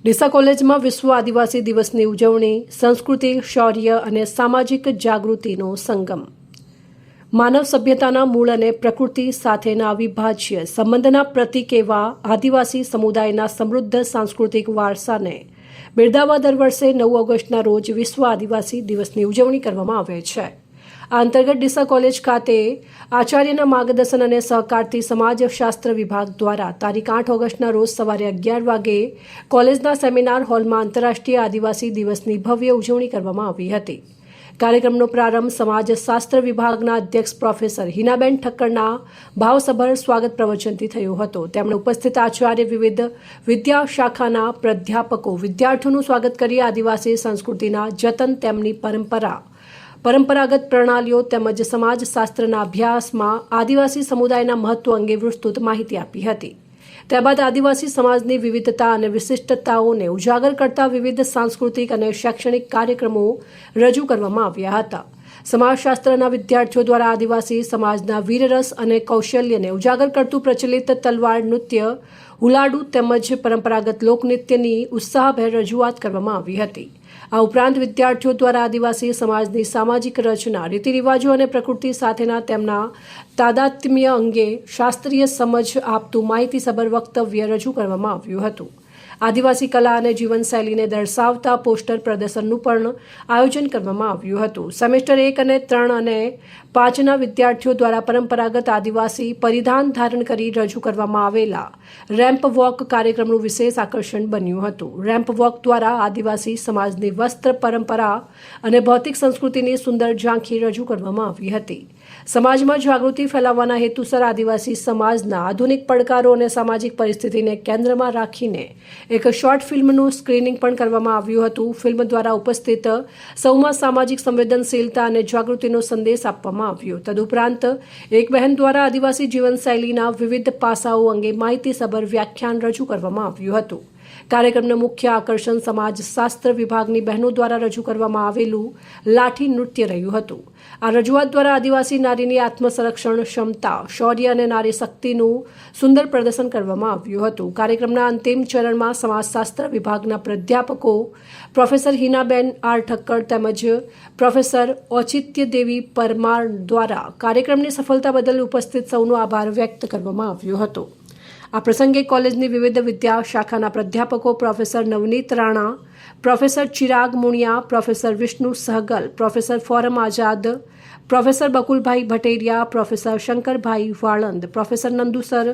ડીસા કોલેજમાં વિશ્વ આદિવાસી દિવસની ઉજવણી, સંસ્કૃતિ, શૌર્ય અને સામાજિક જાગૃતિનો સંગમ. માનવ સભ્યતાના મૂળ અને પ્રકૃતિ સાથેના અવિભાજ્ય સંબંધના પ્રતીક એવા આદિવાસી સમુદાયના સમૃદ્ધ સાંસ્કૃતિક વારસાને બિરદાવવા દર વર્ષે 9 ઓગસ્ટના રોજ વિશ્વ આદિવાસી દિવસની ઉજવણી કરવામાં આવે છે. આ અંતર્ગત ડીસા કોલેજ ખાતે આચાર્યના માર્ગદર્શન અને સહકારથી સમાજશાસ્ત્ર વિભાગ દ્વારા તારીખ 8 ઓગસ્ટના રોજ સવારે 11 વાગે કોલેજના સેમિનાર હોલમાં આંતરરાષ્ટ્રીય આદિવાસી દિવસની ભવ્ય ઉજવણી કરવામાં આવી હતી. કાર્યક્રમનો પ્રારંભ સમાજશાસ્ત્ર વિભાગના અધ્યક્ષ પ્રોફેસર હિનાબેન ઠક્કરના ભાવસભર સ્વાગત પ્રવચનથી થયો હતો. તેમણે ઉપસ્થિત આચાર્ય, વિવિધ વિદ્યા શાખાના પ્રાધ્યાપકો વિદ્યાર્થીઓનું સ્વાગત કરી આદિવાસી સંસ્કૃતિના જતન, તેમની પરંપરાગત પ્રણાલીઓ તેમજ સમાજશાસ્ત્રના અભ્યાસમાં આદિવાસી સમુદાયના મહત્વ અંગે વિસ્તૃત માહિતી આપી હતી. ત્યારબાદ આદિવાસી સમાજની વિવિધતા અને વિશિષ્ટતાઓને ઉજાગર કરતા વિવિધ સાંસ્કૃતિક અને શૈક્ષણિક કાર્યક્રમો રજૂ કરવામાં આવ્યા હતા. સમાજશાસ્ત્રના વિદ્યાર્થીઓ દ્વારા આદિવાસી સમાજના વીરરસ અને કૌશલ્યને ઉજાગર કરતું પ્રચલિત તલવાર નૃત્ય, હુલાડુ તેમજ પરંપરાગત લોકનૃત્યની ઉત્સાહભેર રજૂઆત કરવામાં આવી હતી. આ ઉપરાંત વિદ્યાર્થીઓ દ્વારા આદિવાસી સમાજની સામાજિક રચના, રીતિરિવાજો અને પ્રકૃતિ સાથેના તેમના તાદાત્મ્ય અંગે શાસ્ત્રીય સમજ આપતું માહિતીસભર વક્તવ્ય રજૂ કરવામાં આવ્યું હતું. આદિવાસી કલા અને જીવનશૈલીને દર્શાવતા પોસ્ટર પ્રદર્શનનું પણ આયોજન કરવામાં આવ્યું હતું. સેમેસ્ટર 1 અને 3 અને 5ના વિદ્યાર્થીઓ દ્વારા પરંપરાગત આદિવાસી પરિધાન ધારણ કરી રજૂ કરવામાં આવેલા રેમ્પ વોક કાર્યક્રમનું વિશેષ આકર્ષણ બન્યું હતું. રેમ્પ વોક દ્વારા આદિવાસી સમાજની વસ્ત્ર પરંપરા અને ભૌતિક સંસ્કૃતિની સુંદર ઝાંખી રજૂ કરવામાં આવી હતી. સમાજમાં જાગૃતિ ફેલાવવાના હેતુસર આદિવાસી સમાજના આધુનિક પડકારો અને સામાજિક પરિસ્થિતિને કેન્દ્રમાં રાખીને એક શોર્ટ ફિલ્મનું સ્ક્રીનિંગ પણ કરવામાં આવ્યું હતું. ફિલ્મ દ્વારા ઉપસ્થિત સૌમાં સામાજિક સંવેદનશીલતા અને જાગૃતિનો સંદેશ આપવામાં આવ્યો. તદુપરાંત એક બહેન દ્વારા આદિવાસી જીવનશૈલીના વિવિધ પાસાઓ અંગે માહિતીસભર વ્યાખ્યાન રજૂ કરવામાં આવ્યું હતું. કાર્યક્રમનું મુખ્ય આકર્ષણ સમાજશાસ્ત્ર વિભાગની બહેનો દ્વારા રજૂ કરવામાં આવેલું લાઠી નૃત્ય રહ્યું હતું. આ રજૂઆત દ્વારા આદિવાસી નારીની આત્મસંરક્ષણ ક્ષમતા, શૌર્ય અને નારી શક્તિનું સુંદર પ્રદર્શન કરવામાં આવ્યું હતું. કાર્યક્રમના અંતિમ ચરણમાં સમાજશાસ્ત્ર વિભાગના પ્રાધ્યાપકો પ્રોફેસર હિનાબેન આર ઠક્કર તેમજ પ્રોફેસર ઔચિત્યદેવી પરમાર દ્વારા કાર્યક્રમની સફળતા બદલ ઉપસ્થિત સૌનો આભાર વ્યક્ત કરવામાં આવ્યો હતો. આ પ્રસંગે કોલેજની વિવિધ વિદ્યા શાખાના પ્રાધ્યાપકો professor Navneet Rana, professor Chirag Muniya, professor Vishnu Sehgal, professor Foram Azad, professor Bakulbhai Bhateriya, professor Shankarbhai Valand, professor Nandusar,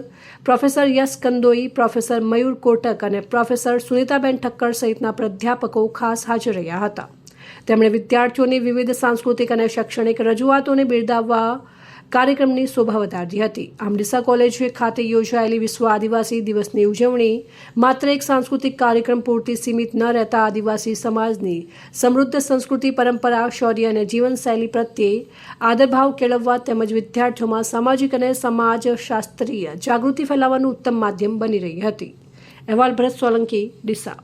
professor Yash Kandoi, professor Mayur Kotak અને પ્રોફેસર સુનીતાબેન ઠક્કર સહિતના પ્રાધ્યાપકો ખાસ હાજર રહ્યા હતા. તેમણે વિદ્યાર્થીઓની વિવિધ સાંસ્કૃતિક અને શૈક્ષણિક રજૂઆતોને બિરદાવવા કાર્યક્રમની શોભા વધારી હતી. આમ ડીસા કોલેજ ખાતે યોજાયેલી વિશ્વ આદિવાસી દિવસની ઉજવણી માત્ર એક સાંસ્કૃતિક કાર્યક્રમ પૂરતી સીમિત ન રહેતા આદિવાસી સમાજની સમૃદ્ધ સંસ્કૃતિ, પરંપરા, શૌર્ય અને જીવનશૈલી પ્રત્યે આદરભાવ કેળવવા તેમજ વિદ્યાર્થીઓમાં સામાજિક અને સમાજશાસ્ત્રીય જાગૃતિ ફેલાવવાનું ઉત્તમ માધ્યમ બની રહી હતી. અહેવાલ ભરત સોલંકી, ડીસા.